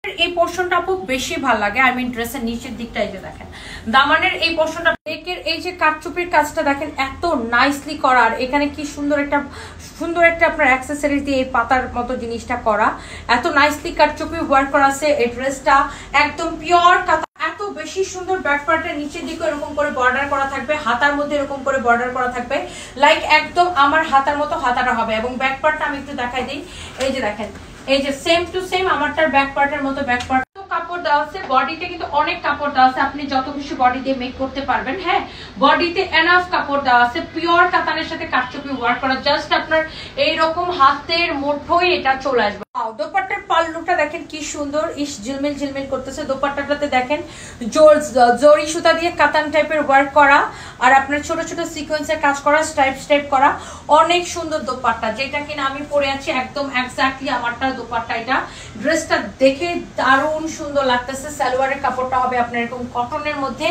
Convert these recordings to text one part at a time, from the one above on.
এই পোরশনটা আপু বেশি ভালো লাগে। আই মিন ড্রেসের নিচের দিকটা এই যে দেখেন দামানের এই পোরশনটা, নেকের এই যে কাটচুপির কাজটা দেখেন এত নাইসলি করা, আর এখানে কি সুন্দর একটা আপনার অ্যাক্সেসরিজ দিয়ে এই পাতার মতো জিনিসটা করা, এত নাইসলি কাটচুপি ওয়ার্ক করা আছে। এই ড্রেসটা একদম পিওর কাতা, এত বেশি সুন্দর। ব্যাক পার্টের নিচের দিকে এরকম করে বর্ডার করা থাকবে, হাতার মধ্যে এরকম করে বর্ডার করা থাকবে, লাইক একদম আমার হাতার মতো হাতাটা হবে। এবং ব্যাক পার্টটা আমি একটু দেখাই দিই, এই যে দেখেন এই যে সেম টু সেম আমারটার ব্যাক পার্টের মতো ব্যাক পার্ট কাপড় দেওয়া আছে। বডিতে কিন্তু অনেক কাপড় দেওয়া আছে, আপনি যত খুশি বডি দিয়ে মেক করতে পারবেন। হ্যাঁ, বডিতে এনাফ কাপড় দেওয়া আছে, পিওর কাতানের সাথে কাটচুপি ওয়ার্ক করা, জাস্ট আপনার এইরকম হাতের মুঠোই এটা চলে আসবে। দোপাট্টার পাল্লুটা দেখেন কি সুন্দর, ইস ঝিলমিল ঝিলমিল করতেছে। দোপাট্টাটাতে দেখেন জরি সুতা দিয়ে কাতান টাইপের ওয়ার্ক করা, আর আপনার ছোট ছোট সিকোয়েন্সের কাজ করা, স্ট্রাইপ করা, অনেক সুন্দর দোপাট্টা, যেটা কিনা আমি পরে আছি একদম এক্স্যাক্টলি আমারটা দোপাট্টা। এটা ড্রেসটা দেখে দারুণ সুন্দর লাগতেছে। সালোয়ারের কাপড়টা হবে আপনার এরকম কটনের মধ্যে,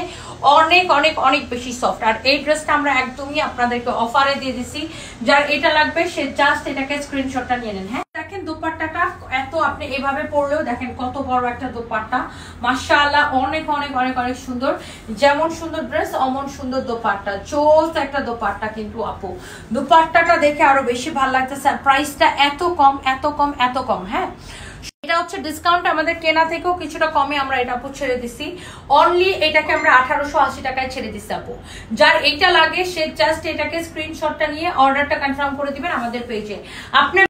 অনেক অনেক অনেক বেশি সফট। আর এই ড্রেসটা আমরা একদমই আপনাদেরকে অফারে দিয়ে দিছি, যার এটা লাগবে সে জাস্ট এটাকে স্ক্রিনশটটা নিয়ে নেন। হ্যাঁ, দেখেন দোপাট্টাটা এত, আপনি এভাবে পরলেও দেখেন কত বড় একটা দোপাট্টা, মাশাআল্লাহ অনেক অনেক অনেক অনেক সুন্দর। যেমন সুন্দর ড্রেস অমন সুন্দর দোপাট্টা, চোস একটা দোপাট্টা কিন্তু আপু। দোপাট্টাটা দেখে আরো বেশি ভালো লাগতেছে। প্রাইসটা এত কম এত কম এত কম। হ্যাঁ, এটা হচ্ছে ডিসকাউন্ট, আমাদের কেনা থেকেও কিছুটা কমে আমরা এটা আপু ছেড়ে দিছি। অনলি এটাকে আমরা 1880 টাকায় ছেড়ে দিছি আপু। যার এইটা লাগে সে জাস্ট এটাকে স্ক্রিনশটটা নিয়ে অর্ডারটা কনফার্ম করে দিবেন আমাদের পেজে। আপনার